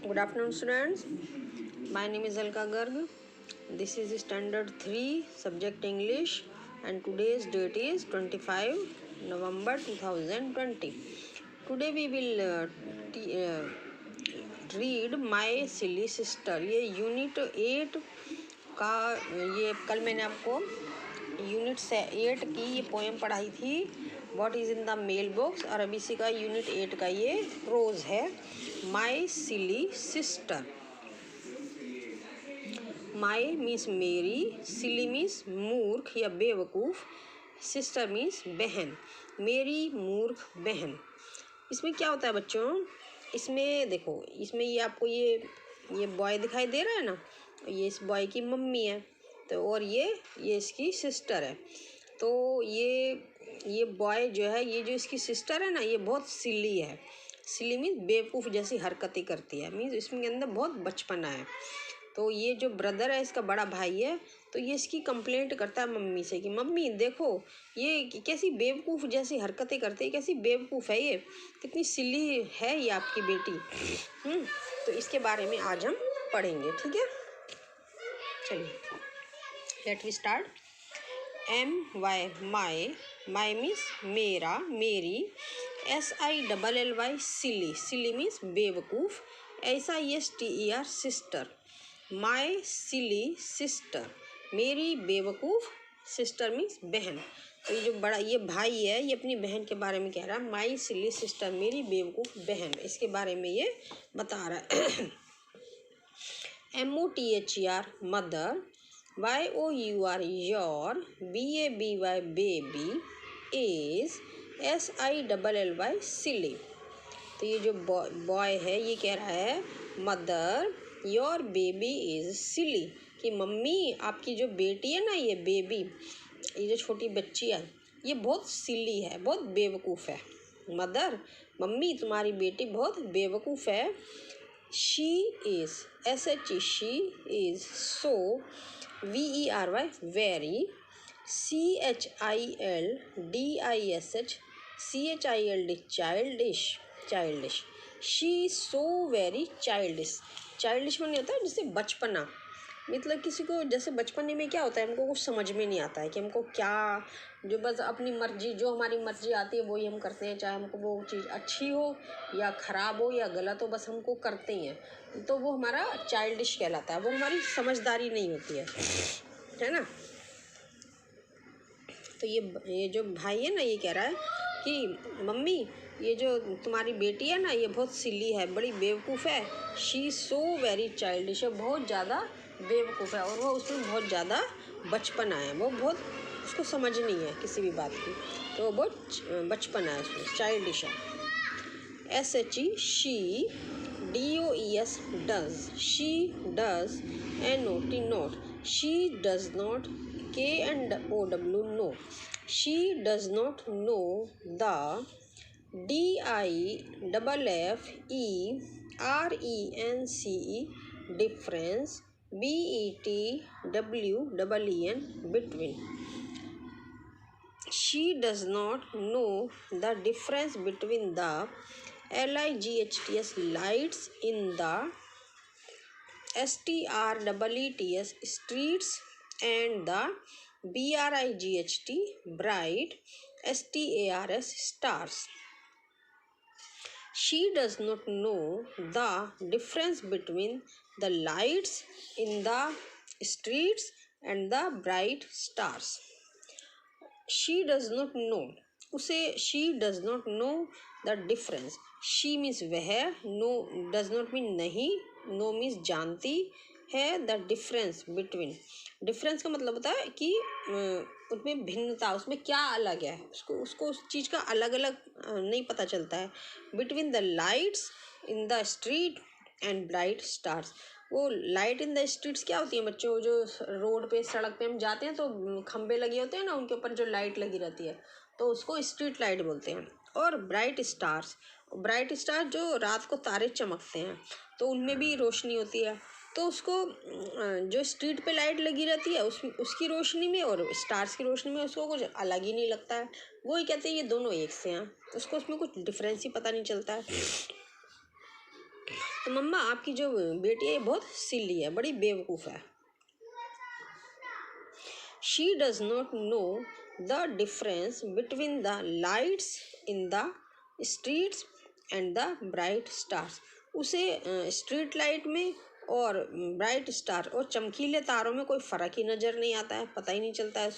Good afternoon, students. My name is Alka Garg. This is standard 3 subject English and today's date is 25 November 2020. Today we will read My Silly Sister. ये unit 8 का ये कल मैंने आपको unit 8 की ये poem पढ़ाई थी, what is in the mail box, और अभी इसी का यूनिट 8 का ये रोज़ है, माई सिली सिस्टर। माई मीन्स मेरी, सिली मीन्स मूर्ख या बेवकूफ़, सिस्टर मीन्स बहन, मेरी मूर्ख बहन। इसमें क्या होता है बच्चों, इसमें देखो, इसमें ये आपको ये बॉय दिखाई दे रहा है ना, ये इस बॉय की मम्मी है, तो और ये इसकी सिस्टर है। तो ये बॉय जो है, ये जो इसकी सिस्टर है ना, ये बहुत सिली है। सिली मीन्स बेवकूफ़ जैसी हरकतें करती है, मीन्स इसके अंदर बहुत बचपना है। तो ये जो ब्रदर है, इसका बड़ा भाई है, तो ये इसकी कंप्लेंट करता है मम्मी से कि मम्मी देखो ये कैसी बेवकूफ़ जैसी हरकतें करती है, कैसी बेवकूफ़ है, ये कितनी सिली है ये आपकी बेटी। तो इसके बारे में आज हम पढ़ेंगे, ठीक है। चलिए, let we start. MY my means मेरा, मेरी, SILLY सिली, सिली मीन्स बेवकूफ़, SISTER sister, my silly sister, मेरी बेवकूफ़, सिस्टर मीन्स बहन। तो ये जो बड़ा ये भाई है, ये अपनी बहन के बारे में कह रहा है, माई सिली सिस्टर, मेरी बेवकूफ़ बहन, इसके बारे में ये बता रहा है। MOTHER mother, YOUR your, BABY baby, is SILLY सिली। तो ये जो बॉय है, ये कह रहा है मदर योर बेबी इज सिली, कि मम्मी आपकी जो बेटी है ना, ये बेबी, ये जो छोटी बच्ची है, ये बहुत सिली है, बहुत बेवकूफ़ है। मदर, मम्मी तुम्हारी बेटी बहुत बेवकूफ़ है। She is SHE she is so, VERY very, CHILDISH childish, childish. She so very childish, childish में नहीं होता है जैसे बचपना, मतलब किसी को जैसे बचपने में क्या होता है, हमको कुछ समझ में नहीं आता है कि हमको क्या, जो बस अपनी मर्जी, जो हमारी मर्जी आती है वही हम करते हैं, चाहे हमको वो चीज़ अच्छी हो या ख़राब हो या गलत हो, बस हमको करते ही हैं। तो वो हमारा चाइल्डिश कहलाता है, वो हमारी समझदारी नहीं होती है ना। तो ये जो भाई है ना, ये कह रहा है कि मम्मी ये जो तुम्हारी बेटी है ना, ये बहुत सिली है, बड़ी बेवकूफ़ है। शी सो वेरी चाइल्डिश, बहुत ज़्यादा बेवकूफ़ है, और वो उसमें बहुत ज़्यादा बचपना है, वो बहुत उसको समझ नहीं है किसी भी बात की, तो वो बहुत बचपना है उसमें, चाइल्डिश है। SHE she, DOES does, she does, NOT not, she does not, KNOW know, she does not know the, DIFFERENCE difference, BETWEEN between. She does not know the difference between the LIGHTS lights in the STREETS streets and the BRIGHT bright STARS stars. She does not know the difference between the lights in the streets and the bright stars. She does not know, उसे she does not know the difference. She means वह, no does not mean नहीं, no means जानती है, the difference between, difference का मतलब होता है कि उसमें भिन्नता, उसमें क्या अलग है, उसको उस चीज़ का अलग अलग नहीं पता चलता है। Between the lights in the street and bright stars, वो लाइट इन द स्ट्रीट्स क्या होती है बच्चों, जो रोड पे सड़क पे हम जाते हैं तो खंबे लगे होते हैं ना, उनके ऊपर जो लाइट लगी रहती है, तो उसको स्ट्रीट लाइट बोलते हैं। और ब्राइट स्टार्स, ब्राइट स्टार जो रात को तारे चमकते हैं तो उनमें भी रोशनी होती है, तो उसको जो स्ट्रीट पे लाइट लगी रहती है उसकी रोशनी में और स्टार्स की रोशनी में उसको कुछ अलग ही नहीं लगता है, वही कहते हैं ये दोनों एक से हैं, उसको उसमें कुछ डिफरेंस ही पता नहीं चलता है। तो मम्मा आपकी जो बेटी है बहुत सिली है, बड़ी बेवकूफ़ है। She does not know the difference between the lights in the streets and the bright stars. उसे स्ट्रीट लाइट में और ब्राइट स्टार और चमकीले तारों में कोई फ़र्क ही नज़र नहीं आता है, पता ही नहीं चलता है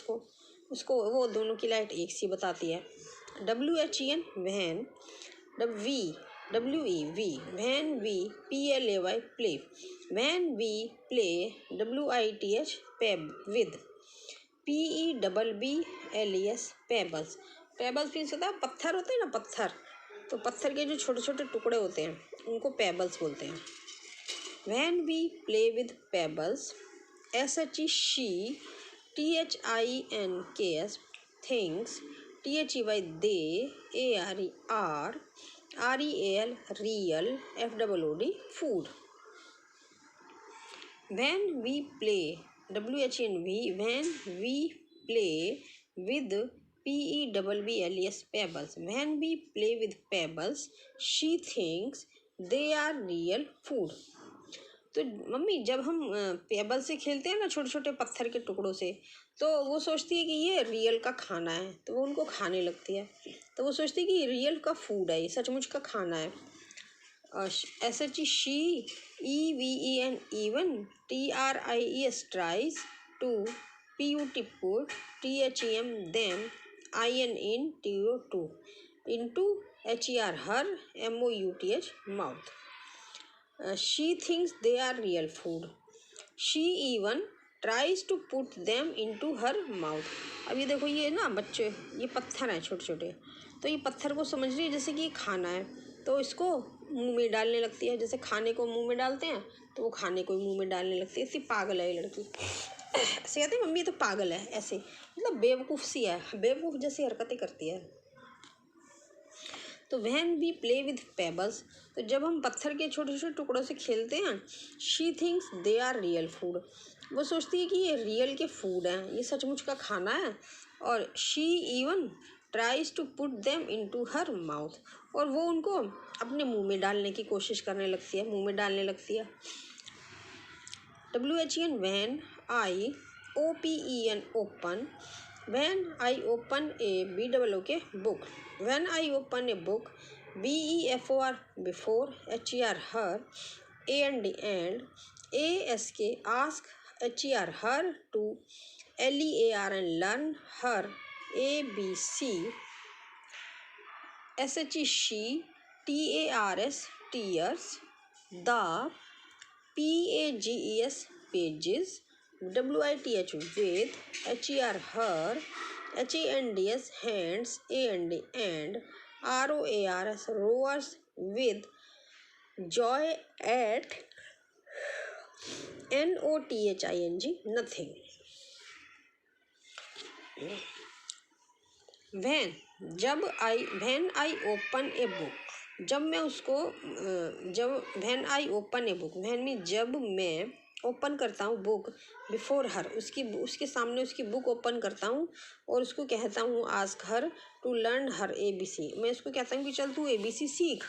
उसको वो दोनों की लाइट एक सी बताती है। WHEN when, WE when, we PLAY play, when we play, WITH पेब with, PEBBLES pebbles. Pebbles means होता है पत्थर होते हैं ना, पत्थर, तो पत्थर के जो छोटे छोटे टुकड़े होते हैं उनको पेबल्स बोलते हैं। When we play with pebbles, SHE she, THINKS thinks, THEY they, ARE are, REAL real, FOOD food. When we play, WHEN when we play with PEBBLES pebbles, when we play with pebbles, she thinks they are real food. तो mummy जब हम payable से खेलते हैं ना, छोटे छोटे पत्थर के टुकड़ों से, तो वो सोचती है कि ये रियल का खाना है, तो वो उनको खाने लगती है। तो वो सोचती है कि रियल का फूड है, ये सचमुच का खाना है। SHE she, EVEN even, TRIES tries to, PUT put, THEM them, IN in TO2 into, HER her, MOUTH mouth. She thinks they are real food. She even tries to put them into her mouth. अब ये देखो, ये ना बच्चे, ये पत्थर हैं छोटे छोटे, तो ये पत्थर को समझ रही है जैसे कि ये खाना है, तो इसको मुंह में डालने लगती है। जैसे खाने को मुंह में डालते हैं तो वो खाने को मुंह में डालने लगती है। ऐसी पागल है ये लड़की। ऐसे कहते हैं मम्मी तो पागल है, ऐसे मतलब बेवकूफ़ सी है, बेवकूफ़ जैसी हरकतें करती है। तो when we play with pebbles, तो जब हम पत्थर के छोटे छोटे टुकड़ों से खेलते हैं, she thinks they are real food, वो सोचती है कि ये रियल के फूड हैं, ये सचमुच का खाना है। और she even tries to put them into her mouth, और वो उनको अपने मुंह में डालने की कोशिश करने लगती है, मुंह में डालने लगती है। WHEN when I OPEN open, when I open a BOOK book, when I open a book, BEFOR before, HER her, AND ASK ask, HER her to, LEARN learn, her ABC, SHE she, TARS tears, the, PAGES pages, WITH with, HER her, HANDS hands, and ROARS roars with joy at, NOTHING nothing. when I open a book, जब मैं उसको जब when I open a book, when में जब मैं open करता हूँ book, before her उसके सामने उसकी बुक ओपन करता हूँ और उसको कहता हूँ ask her to learn her ABC, मैं उसको कहता हूँ कि चल तू ABC सीख,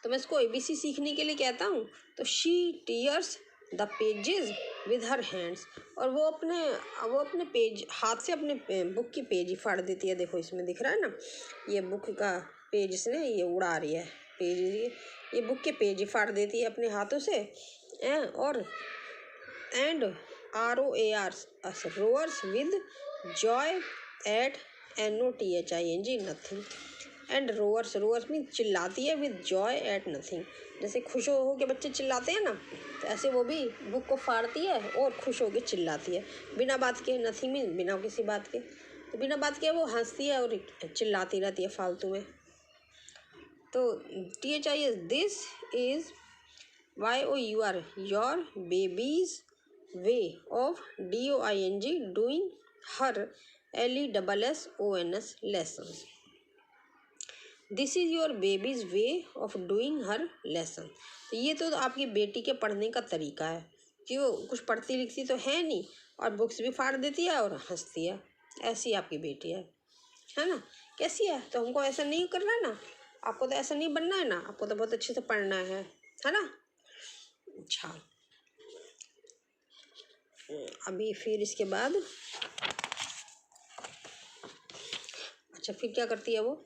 तो मैं उसको ABC सीखने के लिए कहता हूँ। तो she tears the pages with her hands, और वो अपने पेज हाथ से अपने बुक की पेज ही फाड़ देती है। देखो इसमें दिख रहा है ना, ये बुक का पेज इसने ये उड़ा रही है पेज, ये बुक के पेज ही फाड़ देती है अपने हाथों से। और and ROARS roars with joy at NOTHING nothing, and roars mean चिल्लाती है, विद जॉय एट नथिंग, जैसे खुश हो के बच्चे चिल्लाते हैं ना, तो ऐसे वो भी बुक को फाड़ती है और खुश हो के चिल्लाती है बिना बात के। नथिंग मीन बिना किसी बात के, तो बिना बात के वो हंसती है और चिल्लाती रहती है फालतू में। तो THIS this is YOUR your babies way of DOING doing her LESSONS lessons, this is your babies way of doing her lesson. तो ये तो आपकी बेटी के पढ़ने का तरीका है कि वो कुछ पढ़ती लिखती तो है नहीं और बुक्स भी फाड़ देती है और हंसती है। ऐसी आपकी बेटी है ना, कैसी है? तो हमको ऐसा नहीं करना ना, आपको तो ऐसा नहीं बनना है ना, आपको तो बहुत अच्छे से पढ़ना है ना। अच्छा, अभी फिर इसके बाद अच्छा फिर क्या करती है वो,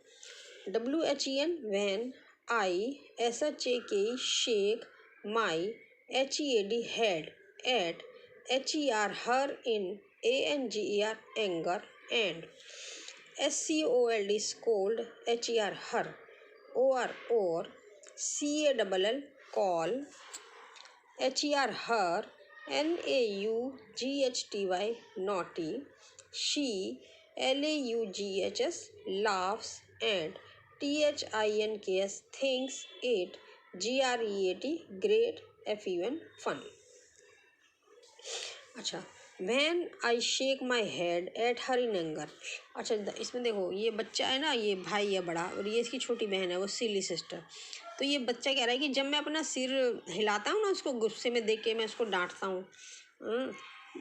WHEN when I SHAK shake my HEAD head at HER her in ANGER anger and SCOLD scold HER her or CALL call HER her NAUGHTY naughty, she LAUGHS laughs and THINKS thinks it GREAT FUN fun. अच्छा, when I shake my head at her in anger. अच्छा इसमें देखो, ये बच्चा है ना, ये भाई है बड़ा और ये इसकी छोटी बहन है, वो सिली सिस्टर। तो ये बच्चा कह रहा है कि जब मैं अपना सिर हिलाता हूँ ना, उसको गुस्से में देख के मैं उसको डांटता हूँ।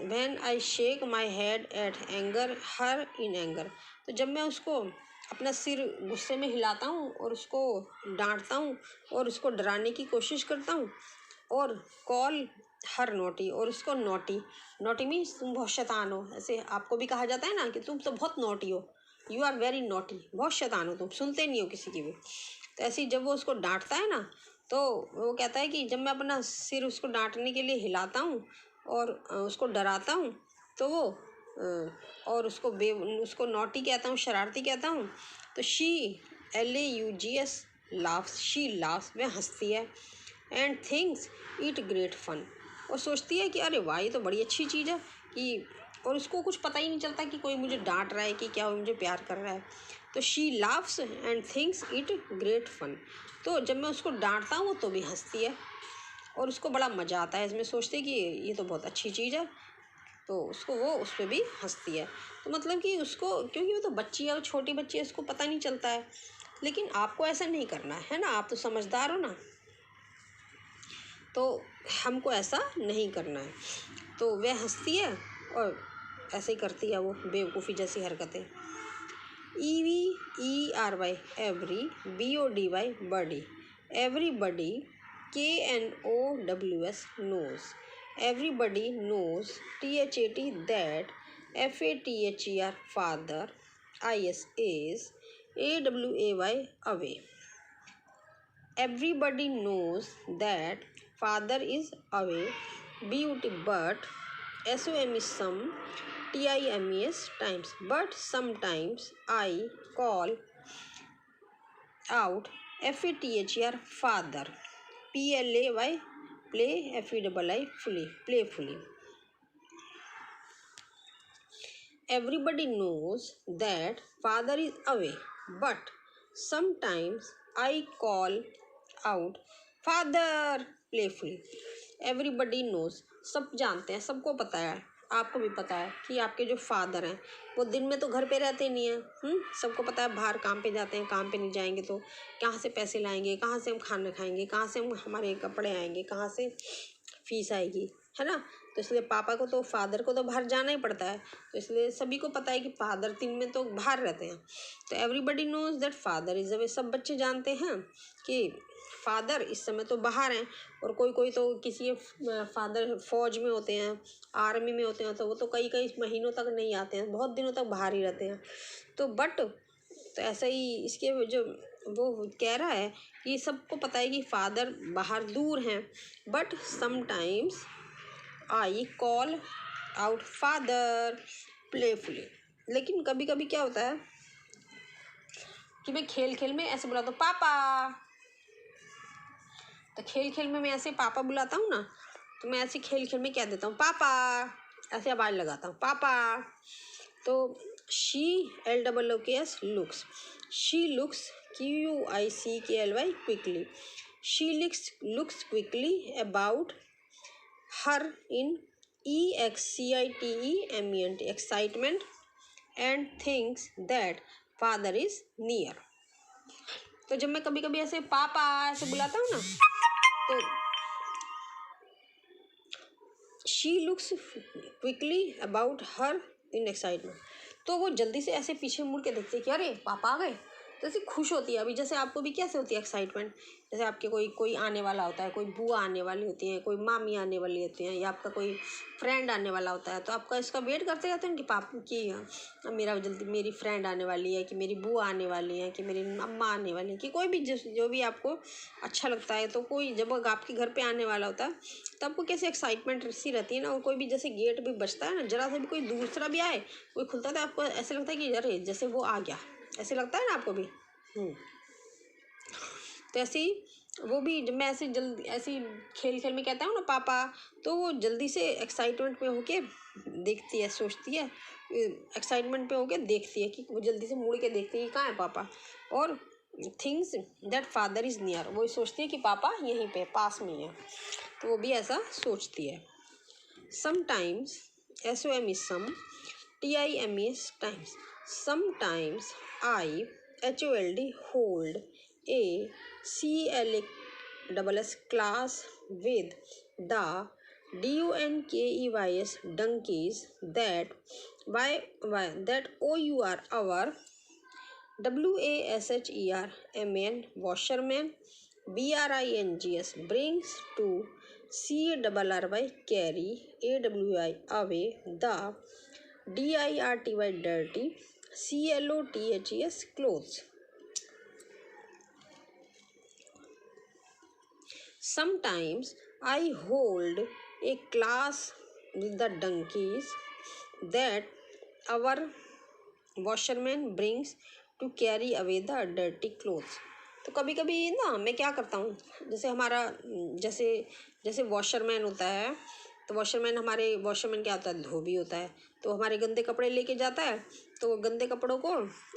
When I shake my head at anger her in anger, तो जब मैं उसको अपना सिर गुस्से में हिलाता हूँ और उसको डांटता हूँ और उसको डराने की कोशिश करता हूँ, और कॉल हर नोटी, और उसको नोटी, नोटी मीन्स तुम बहुत शैतान हो, ऐसे आपको भी कहा जाता है ना कि तुम तो बहुत नोटी हो, यू आर वेरी नोटी, बहुत शैतान हो तुम, सुनते नहीं हो किसी की भी। तो ऐसे ही जब वो उसको डांटता है ना, तो वो कहता है कि जब मैं अपना सिर उसको डांटने के लिए हिलाता हूँ और उसको डराता हूँ, तो वो और उसको नोटी कहता हूँ, शरारती कहता हूँ, तो she LAUGS laughs, she laughs, वह हंसती है, and thinks it great fun, और सोचती है कि अरे वाह ये तो बड़ी अच्छी चीज़ है कि, और उसको कुछ पता ही नहीं चलता कि कोई मुझे डांट रहा है कि क्या मुझे प्यार कर रहा है। तो she laughs and thinks it great fun, तो जब मैं उसको डांटता हूँ तो भी हंसती है और उसको बड़ा मज़ा आता है इसमें, सोचते हैं कि ये तो बहुत अच्छी चीज़ है, तो उसको वो उस पर भी हंसती है। तो मतलब कि उसको, क्योंकि वो तो बच्ची है, वो छोटी बच्ची है, उसको पता नहीं चलता है, लेकिन आपको ऐसा नहीं करना है ना, आप तो समझदार हो ना, तो हमको ऐसा नहीं करना है। तो वह हंसती है और ऐसे ही करती है वो बेवकूफ़ी जैसी हरकतें। EVERY every, BODY body, everybody, KNOWS knows, everybody knows, THAT that, FATHER father, IS is, AWAY away. Everybody knows that father is away, but SOM is some, TIMES times, but sometimes I call out FATHER father, PLAY play, FEII fully, playfully. Everybody knows that father is away, but sometimes I call out father playfully. Everybody knows, सब जानते हैं, सबको पता है, आपको भी पता है कि आपके जो फादर हैं वो दिन में तो घर पे रहते नहीं हैं, सबको पता है बाहर काम पे जाते हैं, काम पे नहीं जाएंगे तो कहाँ से पैसे लाएंगे, कहाँ से हम खाना खाएंगे, कहाँ से हम हमारे कपड़े आएंगे, कहाँ से फीस आएगी, है ना। तो इसलिए पापा को तो, फादर को तो बाहर जाना ही पड़ता है, तो इसलिए सभी को पता है कि फादर दिन में तो बाहर रहते हैं। तो everybody knows that father is away, सब बच्चे जानते हैं कि फादर इस समय तो बाहर हैं, और कोई कोई तो किसी फादर फौज में होते हैं, आर्मी में होते हैं, तो वो तो कई कई महीनों तक नहीं आते हैं, बहुत दिनों तक बाहर ही रहते हैं। तो तो ऐसा ही इसके जो वो कह रहा है कि सबको पता है कि फादर बाहर दूर हैं, but sometimes I call out father playfully, लेकिन कभी कभी क्या होता है कि मैं खेल खेल में ऐसे बुलाता हूँ पापा, तो खेल खेल में मैं ऐसे पापा बुलाता हूँ ना, तो मैं ऐसे खेल खेल में क्या देता हूँ पापा, ऐसे आवाज़ लगाता हूँ पापा। तो she LOOKS looks, she looks QUICKLY quickly, she looks quickly about her in EXCITEMENT excitement, and thinks that father is near. तो जब मैं कभी कभी ऐसे पापा ऐसे बुलाता हूँ ना, तो she looks quickly about her in excitement, तो वो जल्दी से ऐसे पीछे मुड़ के देखते कि अरे पापा आ गए, जैसे खुश होती है। अभी जैसे आपको भी कैसे होती है एक्साइटमेंट, जैसे आपके कोई आने वाला होता है, कोई बुआ आने वाली होती है, कोई मामी आने वाली होती है, या आपका कोई फ्रेंड आने वाला होता है, तो आपका इसका वेट करते रहते हैं कि पापा की मेरा जल्दी मेरी फ्रेंड आने वाली है, कि मेरी बुआ आने वाली है, कि मेरी अम्मा आने वाली है, कि कोई भी जो भी आपको अच्छा लगता है। तो कोई जब आपके घर पे आने वाला होता है तब आपको कैसे एक्साइटमेंट सी रहती है ना। और कोई भी जैसे गेट भी बजता है ना, जरा सा भी कोई दूसरा भी आए, कोई खुलता है, तो आपको ऐसे लगता है कि अरे जैसे वो आ गया, ऐसे लगता है ना आपको भी। तो ऐसे ही वो भी जब मैं ऐसे ही खेल खेल में कहता हूँ ना पापा, तो वो जल्दी से एक्साइटमेंट में होके देखती है, सोचती है, एक्साइटमेंट पे होके देखती है कि वो जल्दी से मुड़ के देखती है कि कहाँ है पापा। और things that father is near, वो सोचती है कि पापा यहीं पे पास में ही है, तो वो भी ऐसा सोचती है। Sometimes, SOM is some, TIME is times. Sometimes I HOLD hold a CLASS class with the DUNKEYS donkeys that that OUR our WASHERMAN washerman, BRINGS brings to CRRY carry, AWI away, the DIRTY dirty, CLOTHES clothes. Sometimes I hold a class with the donkeys that our washerman brings to carry away the dirty clothes. तो कभी कभी ना मैं क्या करता हूँ, जैसे हमारा जैसे वॉशरमैन होता है, तो वॉशरमैन क्या होता है, धोबी होता है। तो हमारे गंदे कपड़े लेके जाता है, तो गंदे कपड़ों को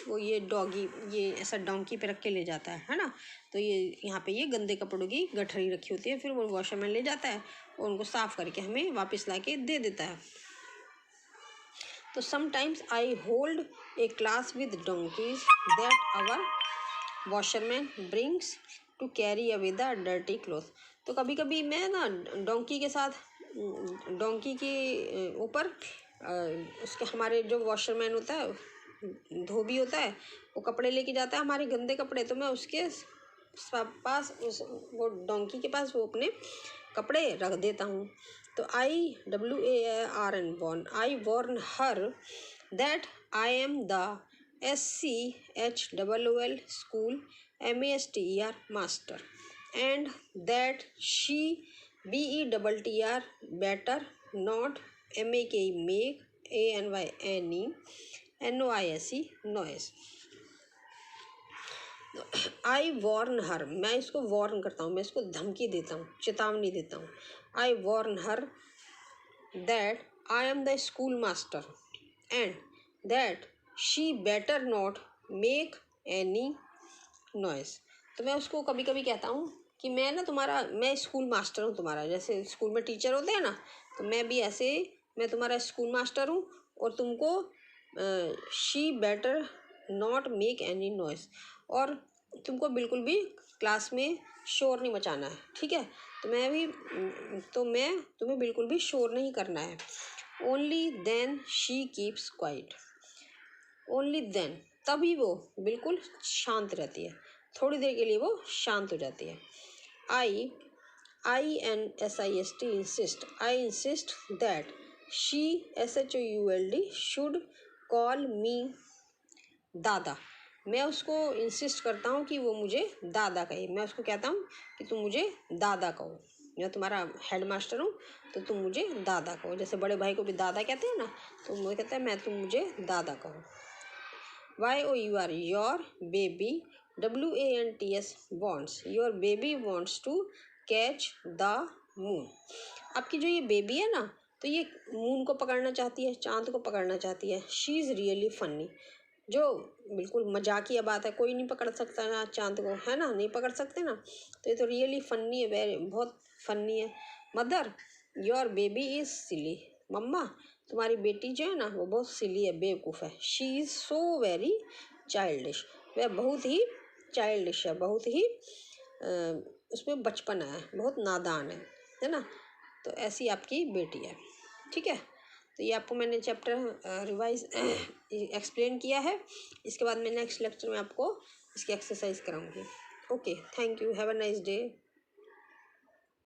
वो ये डॉगी ये ऐसा डोंकी पे रख के ले जाता है ना। तो ये यहाँ पे ये गंदे कपड़ों की गठरी रखी होती है, फिर वो वॉशरमैन ले जाता है और उनको साफ़ करके हमें वापस ला के दे देता है। तो sometimes I hold a class with donkeys that our washerman brings to carry away the dirty cloth. तो कभी कभी मैं ना डोंकी के साथ, डोंकी के ऊपर उसके हमारे जो वॉशरमैन होता है, धोबी होता है, वो कपड़े लेके जाता है हमारे गंदे कपड़े, तो मैं उसके पास वो डोंकी के पास वो अपने कपड़े रख देता हूँ। तो WARN warn, I warn her that I am the SCHOOL school MASTER master, and that she BETTR better not make ANY NOISE noise. I warn हर, मैं इसको वॉर्न करता हूँ, मैं इसको धमकी देता हूँ, चेतावनी देता हूँ। I warn her that I am the school master and that she better not make any noise. तो मैं उसको कभी कभी कहता हूँ कि मैं स्कूल मास्टर हूँ तुम्हारा, जैसे स्कूल में टीचर होते हैं ना, तो मैं भी ऐसे मैं तुम्हारा स्कूल मास्टर हूँ, और तुमको she better not make any noise, और तुमको बिल्कुल भी क्लास में शोर नहीं मचाना है, ठीक है। तो मैं तुम्हें बिल्कुल भी शोर नहीं करना है। Only then she keeps quiet, only then, तभी वो बिल्कुल शांत रहती है, थोड़ी देर के लिए वो शांत हो जाती है। INSIST insist, I insist that she SHOULD should call मी दादा। मैं उसको इंसिस्ट करता हूँ कि वो मुझे दादा कहे, मैं उसको कहता हूँ कि तुम मुझे दादा कहो, मैं तुम्हारा हेड मास्टर हूँ तो तुम मुझे दादा कहो। जैसे बड़े भाई को भी दादा कहते हैं ना, तो वो कहता है तुम मुझे दादा कहो। YOUR your baby, WANTS wants, your baby wants to catch the moon. आपकी जो ये बेबी है ना, तो ये मून को पकड़ना चाहती है, चांद को पकड़ना चाहती है। शी इज़ रियली फनी, जो बिल्कुल मजाकिया बात है, कोई नहीं पकड़ सकता ना चांद को, है ना, नहीं पकड़ सकते ना। तो ये तो रियली फनी है, बहुत फनी है। मदर, योर बेबी इज़ सिली, मम्मा तुम्हारी बेटी जो है ना वो बहुत सिली है, बेवकूफ़ है। She is so very childish, वह बहुत ही चाइल्डिश है, बहुत ही उसमें बचपन है, बहुत नादान है ना। तो ऐसी आपकी बेटी है, ठीक है। तो ये आपको मैंने चैप्टर रिवाइज एक्सप्लेन किया है। इसके बाद मैं नेक्स्ट लेक्चर में आपको इसकी एक्सरसाइज कराऊंगी। Okay, thank you, have a nice day.